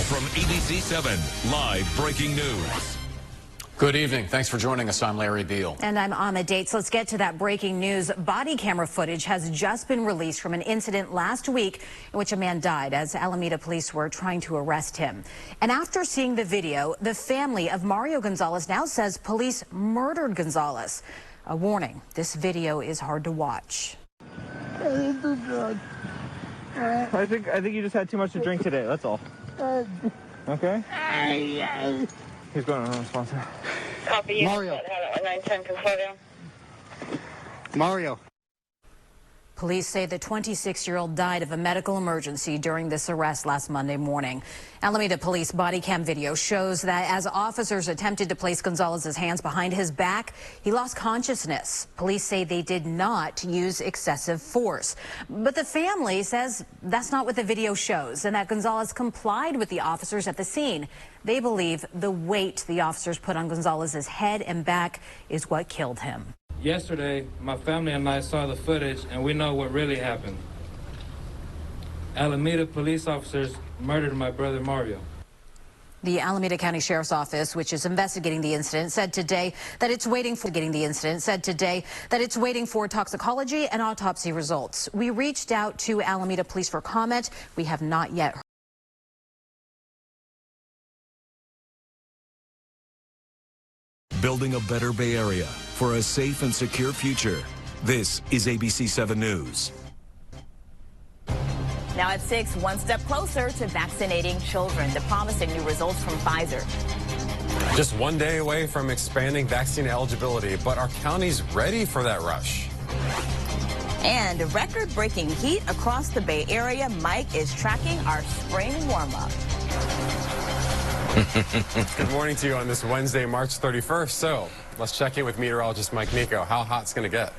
from ABC 7, live breaking news. Good evening. Thanks for joining us. I'm Larry Beal. And I'm Ahmed Dates. Let's get to that breaking news. Body camera footage has just been released from an incident last week in which a man died as Alameda police were trying to arrest him. And after seeing the video, the family of Mario Gonzalez now says police murdered Gonzalez. A warning, this video is hard to watch. I think you just had too much to drink today, that's all. Okay? He's going unresponsive. Copy. Mario. 910 custodial. Mario. Police say the 26-year-old died of a medical emergency during this arrest last Monday morning. Alameda police body cam video shows that as officers attempted to place Gonzalez's hands behind his back, he lost consciousness. Police say they did not use excessive force. But the family says that's not what the video shows and that Gonzalez complied with the officers at the scene. They believe the weight the officers put on Gonzalez's head and back is what killed him. Yesterday, my family and I saw the footage, and we know what really happened. Alameda police officers murdered my brother Mario. The Alameda County Sheriff's Office, which is investigating the incident, said today that it's waiting for toxicology and autopsy results. We reached out to Alameda Police for comment. We have not yet heard. Building a better Bay Area for a safe and secure future. This is ABC 7 News. Now at 6, one step closer to vaccinating children. The promising new results from Pfizer. Just one day away from expanding vaccine eligibility, but are counties ready for that rush? And record-breaking heat across the Bay Area. Mike is tracking our spring warm-up. Good morning to you on this Wednesday, March 31st. So let's check in with meteorologist Mike Nico. How hot's going to get?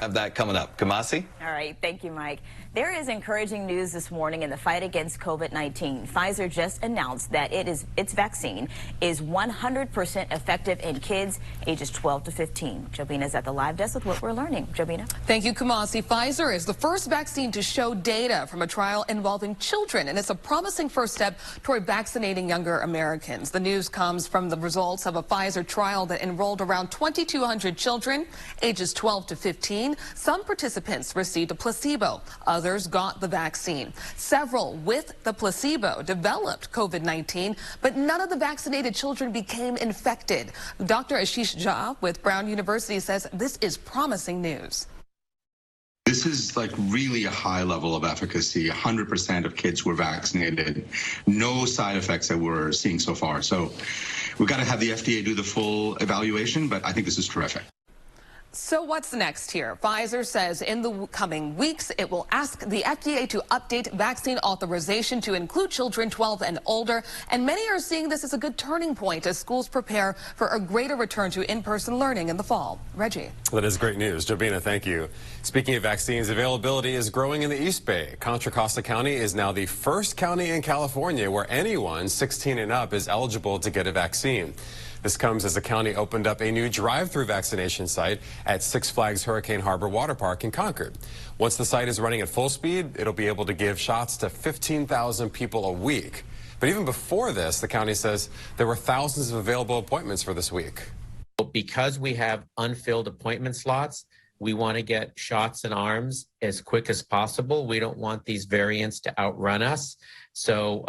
Have that coming up. Kamasi? All right. Thank you, Mike. There is encouraging news this morning in the fight against COVID-19. Pfizer just announced that its vaccine is 100% effective in kids ages 12 to 15. Jobina's at the live desk with what we're learning. Jobina? Thank you, Kamasi. Pfizer is the first vaccine to show data from a trial involving children, and it's a promising first step toward vaccinating younger Americans. The news comes from the results of a Pfizer trial that enrolled around 2,200 children ages 12 to 15. Some participants received a placebo. Others got the vaccine. Several with the placebo developed COVID-19, but none of the vaccinated children became infected. Dr. Ashish Jha with Brown University says this is promising news. This is like really a high level of efficacy. 100% of kids were vaccinated. No side effects that we're seeing so far. So we've got to have the FDA do the full evaluation, but I think this is terrific. So what's next here? Pfizer says in the coming weeks it will ask the FDA to update vaccine authorization to include children 12 and older. And many are seeing this as a good turning point as schools prepare for a greater return to in-person learning in the fall. Reggie. That is great news. Jobina, thank you. Speaking of vaccines, availability is growing in the East Bay. Contra Costa County is now the first county in California where anyone 16 and up is eligible to get a vaccine. This comes as the county opened up a new drive-through vaccination site at Six Flags Hurricane Harbor Water Park in Concord. Once the site is running at full speed, it'll be able to give shots to 15,000 people a week. But even before this, the county says there were thousands of available appointments for this week. Because we have unfilled appointment slots, we want to get shots in arms as quick as possible. We don't want these variants to outrun us. So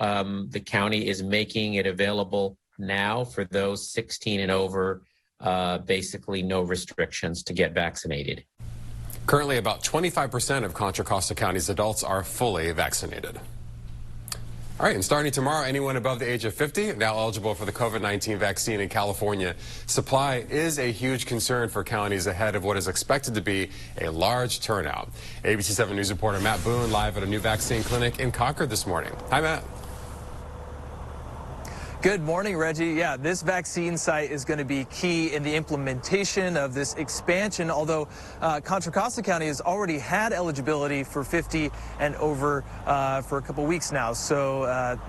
the county is making it available now for those 16 and over, basically no restrictions to get vaccinated. Currently, about 25% of Contra Costa County's adults are fully vaccinated. All right, and starting tomorrow, anyone above the age of 50 now eligible for the COVID-19 vaccine in California. Supply is a huge concern for counties ahead of what is expected to be a large turnout. ABC 7 News reporter Matt Boone live at a new vaccine clinic in Concord this morning. Hi, Matt. Good morning, Reggie. Yeah, this vaccine site is going to be key in the implementation of this expansion, although Contra Costa County has already had eligibility for 50 and over for a couple weeks now. So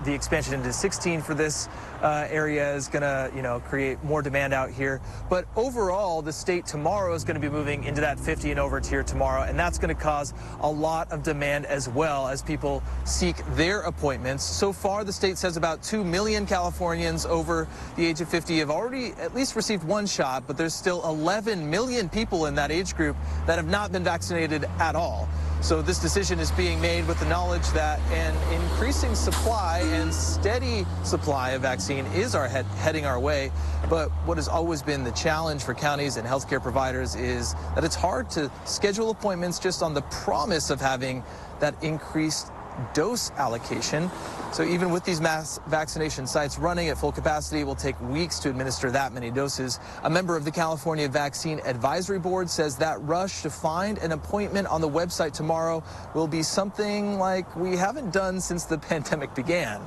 the expansion into 16 for this area is going to, create more demand out here. But overall, the state tomorrow is going to be moving into that 50 and over tier tomorrow, and that's going to cause a lot of demand as well as people seek their appointments. So far, the state says about 2 million Californians over the age of 50 have already at least received one shot, but there's still 11 million people in that age group that have not been vaccinated at all. So this decision is being made with the knowledge that an increasing supply and steady supply of vaccine is heading our way. But what has always been the challenge for counties and healthcare providers is that it's hard to schedule appointments just on the promise of having that increased dose allocation. So even with these mass vaccination sites running at full capacity, it will take weeks to administer that many doses. A member of the California Vaccine Advisory Board says that rush to find an appointment on the website tomorrow will be something like we haven't done since the pandemic began.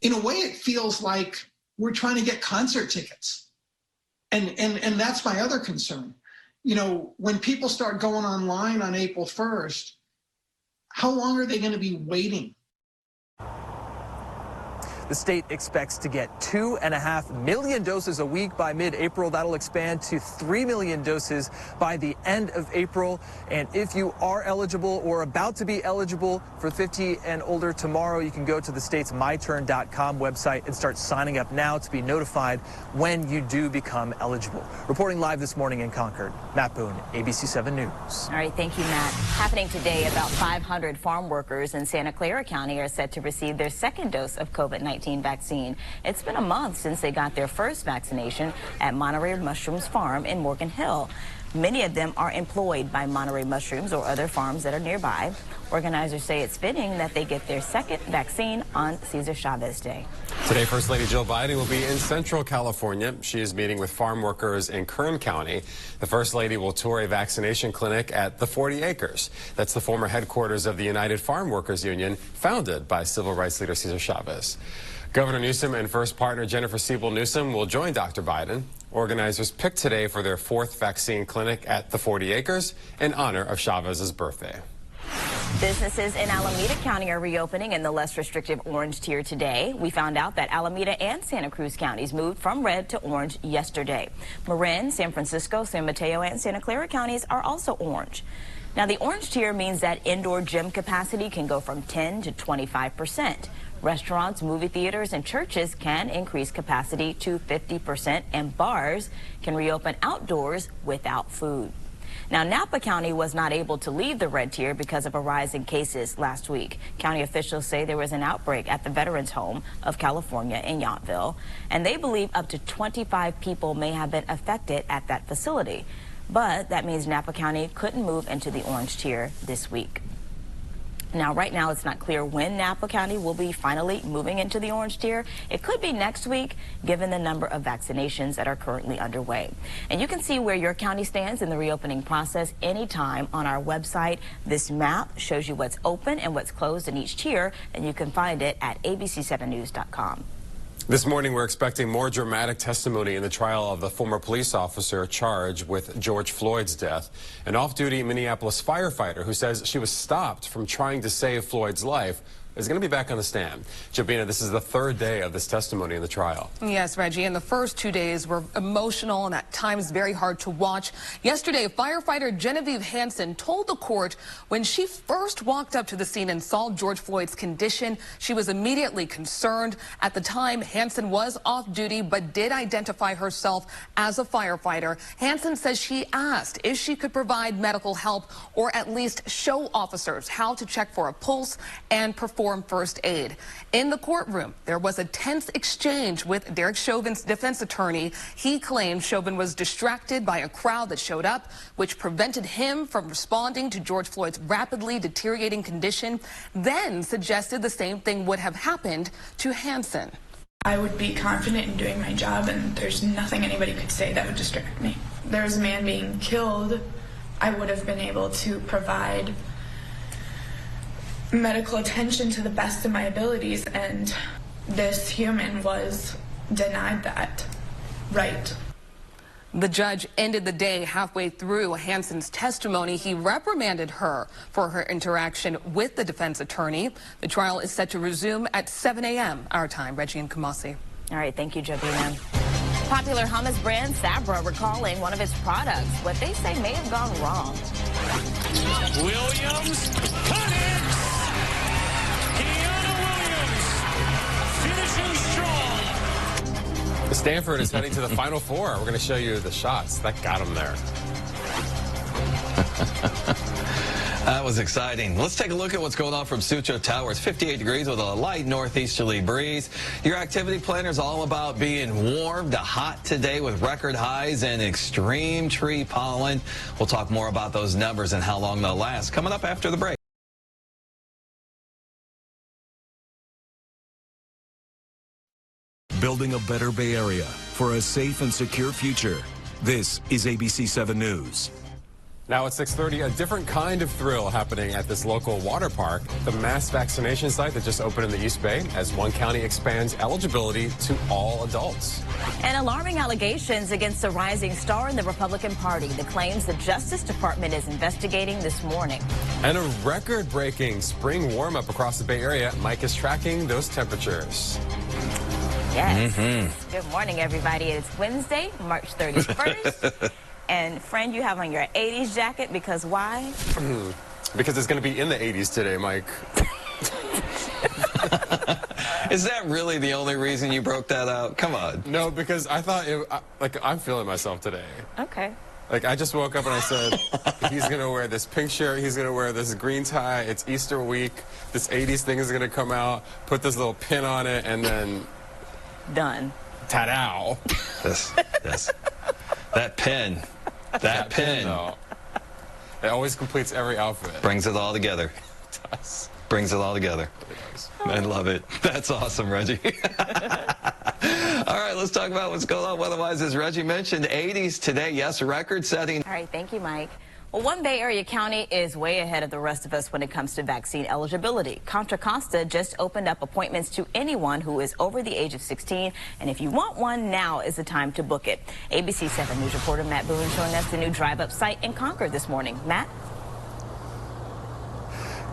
In a way, it feels like we're trying to get concert tickets. And that's my other concern. When people start going online on April 1st, how long are they going to be waiting? The state expects to get 2.5 million doses a week by mid-April. That'll expand to 3 million doses by the end of April. And if you are eligible or about to be eligible for 50 and older tomorrow, you can go to the state's myturn.com website and start signing up now to be notified when you do become eligible. Reporting live this morning in Concord, Matt Boone, ABC 7 News. All right, thank you, Matt. Happening today, about 500 farm workers in Santa Clara County are set to receive their second dose of COVID-19 vaccine. It's been a month since they got their first vaccination at Monterey Mushrooms Farm in Morgan Hill. Many of them are employed by Monterey Mushrooms or other farms that are nearby. Organizers say it's fitting that they get their second vaccine on Cesar Chavez Day. Today, First Lady Jill Biden will be in Central California. She is meeting with farm workers in Kern County. The First Lady will tour a vaccination clinic at the 40 Acres. That's the former headquarters of the United Farm Workers Union, founded by civil rights leader Cesar Chavez. Governor Newsom and first partner Jennifer Siebel Newsom will join Dr. Biden. Organizers picked today for their fourth vaccine clinic at the 40 Acres in honor of Chavez's birthday. Businesses in Alameda County are reopening in the less restrictive orange tier today. We found out that Alameda and Santa Cruz counties moved from red to orange yesterday. Marin, San Francisco, San Mateo, and Santa Clara counties are also orange. Now, the orange tier means that indoor gym capacity can go from 10 to 25%. Restaurants, movie theaters, and churches can increase capacity to 50%, and bars can reopen outdoors without food. Now, Napa County was not able to leave the red tier because of a rise in cases last week. County officials say there was an outbreak at the Veterans Home of California in Yountville, and they believe up to 25 people may have been affected at that facility. But that means Napa County couldn't move into the orange tier this week. Now, right now, it's not clear when Napa County will be finally moving into the orange tier. It could be next week, given the number of vaccinations that are currently underway. And you can see where your county stands in the reopening process anytime on our website. This map shows you what's open and what's closed in each tier, and you can find it at abc7news.com. This morning, we're expecting more dramatic testimony in the trial of the former police officer charged with George Floyd's death. An off-duty Minneapolis firefighter who says she was stopped from trying to save Floyd's life is going to be back on the stand. Jabina, this is the third day of this testimony in the trial. Yes, Reggie, and the first 2 days were emotional and at times very hard to watch. Yesterday, firefighter Genevieve Hansen told the court when she first walked up to the scene and saw George Floyd's condition, she was immediately concerned. At the time, Hansen was off duty but did identify herself as a firefighter. Hansen says she asked if she could provide medical help or at least show officers how to check for a pulse and perform first aid. In the courtroom, there was a tense exchange with Derek Chauvin's defense attorney. He claimed Chauvin was distracted by a crowd that showed up, which prevented him from responding to George Floyd's rapidly deteriorating condition, then suggested the same thing would have happened to Hansen. I would be confident in doing my job, and there's nothing anybody could say that would distract me. There was a man being killed. I would have been able to provide medical attention to the best of my abilities, and this human was denied that right. The judge ended the day halfway through Hansen's testimony. He reprimanded her for her interaction with the defense attorney. The trial is set to resume at 7 a.m. our time. Reggie and Kamasi. All right, thank you, Jobina. Popular hummus brand Sabra recalling one of its products. What they say may have gone wrong. Williams, cut it! Keanu Williams finishing strong. Stanford is heading to the Final Four. We're going to show you the shots that got them there. That was exciting. Let's take a look at what's going on from Sutro Tower. It's 58 degrees with a light northeasterly breeze. Your activity planner is all about being warm to hot today with record highs and extreme tree pollen. We'll talk more about those numbers and how long they'll last coming up after the break. Building a better Bay Area for a safe and secure future. This is ABC 7 News. Now at 6:30, a different kind of thrill happening at this local water park, the mass vaccination site that just opened in the East Bay as one county expands eligibility to all adults. And alarming allegations against a rising star in the Republican Party. The claims the Justice Department is investigating this morning. And a record-breaking spring warm-up across the Bay Area. Mike is tracking those temperatures. Yes. Good morning, everybody. It's Wednesday, March 31st. And friend, you have on your 80s jacket because why? Because it's going to be in the 80s today, Mike. Is that really the only reason you broke that out? Come on. No, because I thought, I'm feeling myself today. Okay. Like, I just woke up and I said, he's going to wear this pink shirt, he's going to wear this green tie, it's Easter week, this 80s thing is going to come out, put this little pin on it, and then... Done. Ta-dow. Yes. That pin. That pin. Though, it always completes every outfit. Brings it all together. It does. Brings it all together. It does. I love it. That's awesome, Reggie. All right, let's talk about what's going on weather-wise. As Reggie mentioned, 80s today. Yes, record-setting. All right, thank you, Mike. Well, one Bay Area county is way ahead of the rest of us when it comes to vaccine eligibility. Contra Costa just opened up appointments to anyone who is over the age of 16. And if you want one, now is the time to book it. ABC 7 News reporter Matt Boone showing us the new drive-up site in Concord this morning. Matt?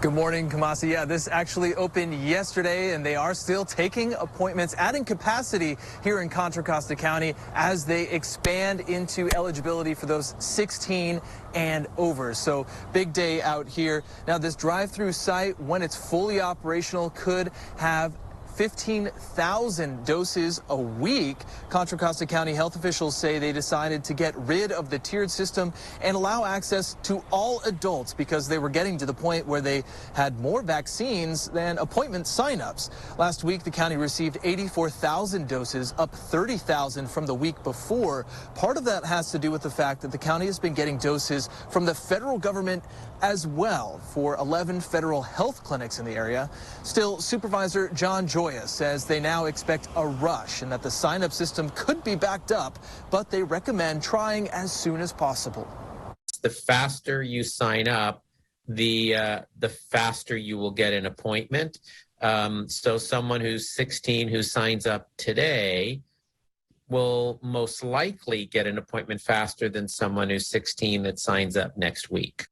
Good morning, Kamasi. Yeah, this actually opened yesterday, and they are still taking appointments, adding capacity here in Contra Costa County as they expand into eligibility for those 16 and over. So big day out here. Now, this drive-through site, when it's fully operational, could have 15,000 doses a week. Contra Costa County health officials say they decided to get rid of the tiered system and allow access to all adults because they were getting to the point where they had more vaccines than appointment signups. Last week, the county received 84,000 doses, up 30,000 from the week before. Part of that has to do with the fact that the county has been getting doses from the federal government as well for 11 federal health clinics in the area. Still, Supervisor John Joyce says they now expect a rush and that the sign-up system could be backed up, but they recommend trying as soon as possible. The faster you sign up, the faster you will get an appointment. So someone who's 16 who signs up today will most likely get an appointment faster than someone who's 16 that signs up next week.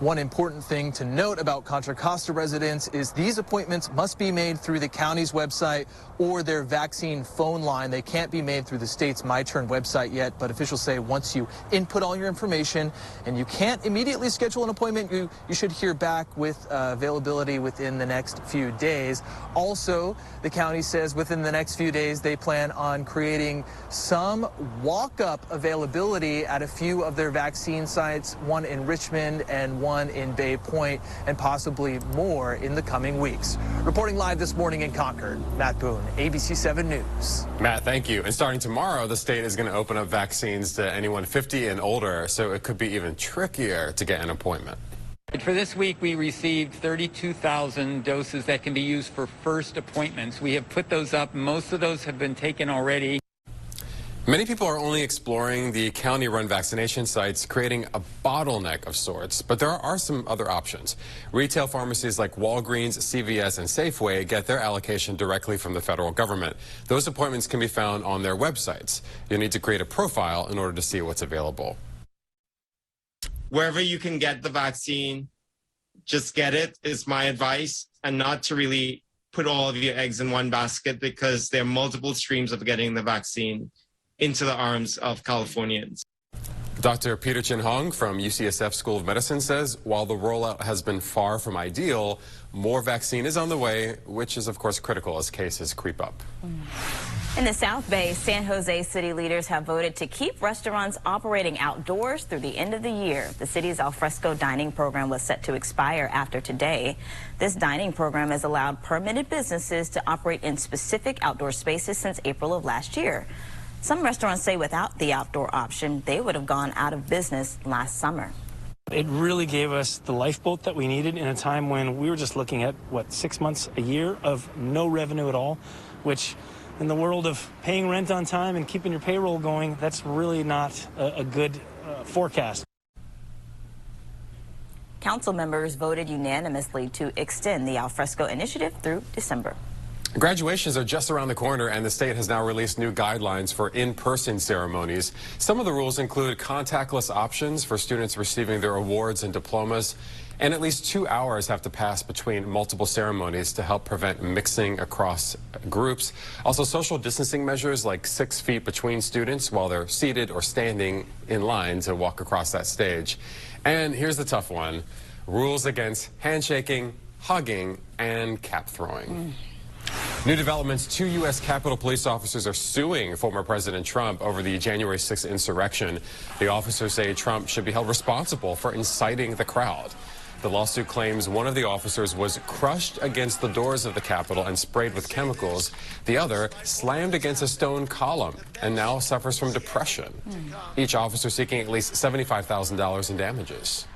One important thing to note about Contra Costa residents is these appointments must be made through the county's website or their vaccine phone line. They can't be made through the state's My Turn website yet, but officials say once you input all your information and you can't immediately schedule an appointment, you should hear back with availability within the next few days. Also, the county says within the next few days they plan on creating some walk-up availability at a few of their vaccine sites, one in Richmond and one in Bay Point, and possibly more in the coming weeks. Reporting live this morning in Concord, Matt Boone, ABC 7 News. Matt, thank you. And starting tomorrow, the state is going to open up vaccines to anyone 50 and older, so it could be even trickier to get an appointment. For this week, we received 32,000 doses that can be used for first appointments. We have put those up. Most of those have been taken already. Many people are only exploring the county-run vaccination sites, creating a bottleneck of sorts. But there are some other options. Retail pharmacies like Walgreens, CVS, and Safeway get their allocation directly from the federal government. Those appointments can be found on their websites. You'll need to create a profile in order to see what's available. Wherever you can get the vaccine, just get it, is my advice, and not to really put all of your eggs in one basket, because there are multiple streams of getting the vaccine into the arms of Californians. Dr. Peter Chin Hong from UCSF School of Medicine says while the rollout has been far from ideal, more vaccine is on the way, which is of course critical as cases creep up. In the South Bay, San Jose city leaders have voted to keep restaurants operating outdoors through the end of the year. The city's alfresco dining program was set to expire after today. This dining program has allowed permitted businesses to operate in specific outdoor spaces since April of last year. Some restaurants say without the outdoor option, they would have gone out of business last summer. It really gave us the lifeboat that we needed in a time when we were just looking at, 6 months, a year of no revenue at all, which in the world of paying rent on time and keeping your payroll going, that's really not a good forecast. Council members voted unanimously to extend the alfresco initiative through December. Graduations are just around the corner, and the state has now released new guidelines for in-person ceremonies. Some of the rules include contactless options for students receiving their awards and diplomas, and at least 2 hours have to pass between multiple ceremonies to help prevent mixing across groups. Also, social distancing measures like 6 feet between students while they're seated or standing in line to walk across that stage. And here's the tough one: rules against handshaking, hugging, and cap throwing. New developments: 2 U.S. Capitol police officers are suing former President Trump over the January 6th insurrection. The officers say Trump should be held responsible for inciting the crowd. The lawsuit claims one of the officers was crushed against the doors of the Capitol and sprayed with chemicals. The other slammed against a stone column and now suffers from depression. Each officer seeking at least $75,000 in damages.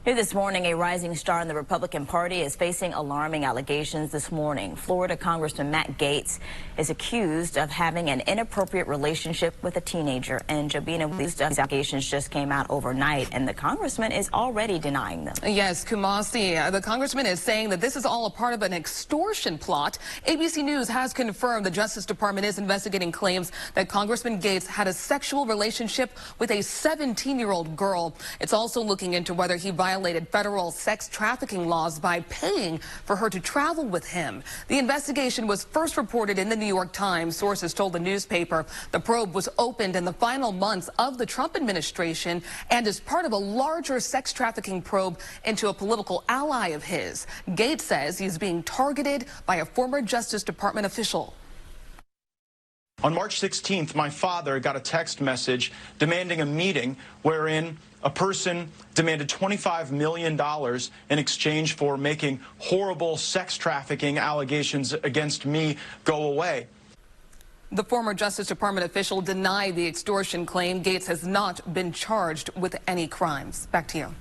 New this morning, a rising star in the Republican Party is facing alarming allegations this morning. Florida Congressman Matt Gaetz is accused of having an inappropriate relationship with a teenager. And Jobina, these allegations just came out overnight, and the congressman is already denying them. Yes, Kumasi, the congressman is saying that this is all a part of an extortion plot. ABC News has confirmed the Justice Department is investigating claims that Congressman Gaetz had a sexual relationship with a 17-year-old girl. It's also looking into whether he violated federal sex trafficking laws by paying for her to travel with him. The investigation was first reported in the New York Times. Sources told the newspaper the probe was opened in the final months of the Trump administration and is part of a larger sex trafficking probe into a political ally of his. Gaetz says he's being targeted by a former Justice Department official. On March 16th, my father got a text message demanding a meeting wherein a person demanded $25 million in exchange for making horrible sex trafficking allegations against me go away. The former Justice Department official denied the extortion claim. Gaetz has not been charged with any crimes. Back to you.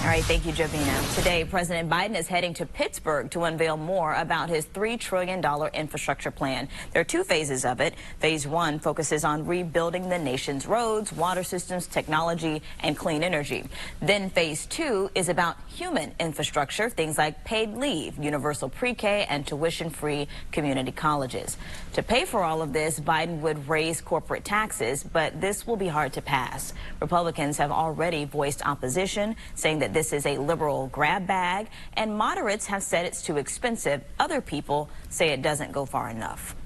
All right, thank you, Jovina. Today, President Biden is heading to Pittsburgh to unveil more about his $3 trillion infrastructure plan. There are 2 phases of it. Phase 1 focuses on rebuilding the nation's roads, water systems, technology, and clean energy. Then Phase 2 is about human infrastructure, things like paid leave, universal pre-K, and tuition-free community colleges. To pay for all of this, Biden would raise corporate taxes, but this will be hard to pass. Republicans have already voiced opposition, saying that this is a liberal grab bag, and moderates have said it's too expensive. Other people say it doesn't go far enough.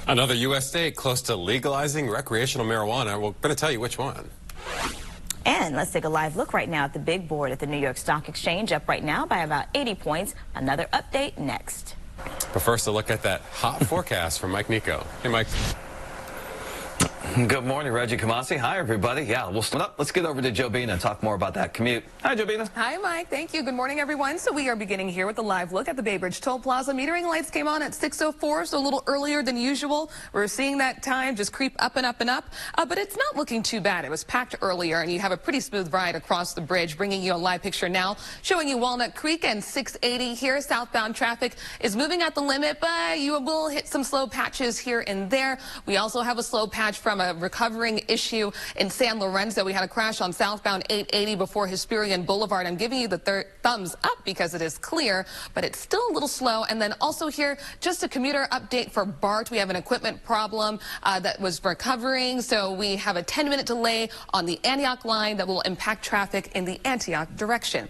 Another U.S. state close to legalizing recreational marijuana. We're going to tell you which one. And let's take a live look right now at the big board at the New York Stock Exchange, up right now by about 80 points. Another update next. But first, a look at that hot forecast from Mike Nico. Hey, Mike. Good morning, Reggie Kamasi. Hi, everybody. Yeah, we'll split up. Let's get over to Jobina and talk more about that commute. Hi, Jobina. Hi, Mike. Thank you. Good morning, everyone. So we are beginning here with a live look at the Bay Bridge Toll Plaza. Metering lights came on at 6:04, so a little earlier than usual. We're seeing that time just creep up and up and up, but it's not looking too bad. It was packed earlier, and you have a pretty smooth ride across the bridge, bringing you a live picture now, showing you Walnut Creek and 680 here. Southbound traffic is moving at the limit, but you will hit some slow patches here and there. We also have a slow patch from a recovering issue in San Lorenzo. We had a crash on southbound 880 before Hesperian Boulevard. I'm giving you the thumbs up because it is clear, but it's still a little slow. And then also here, just a commuter update for BART. We have an equipment problem that was recovering, so we have a 10-minute delay on the Antioch line that will impact traffic in the Antioch direction.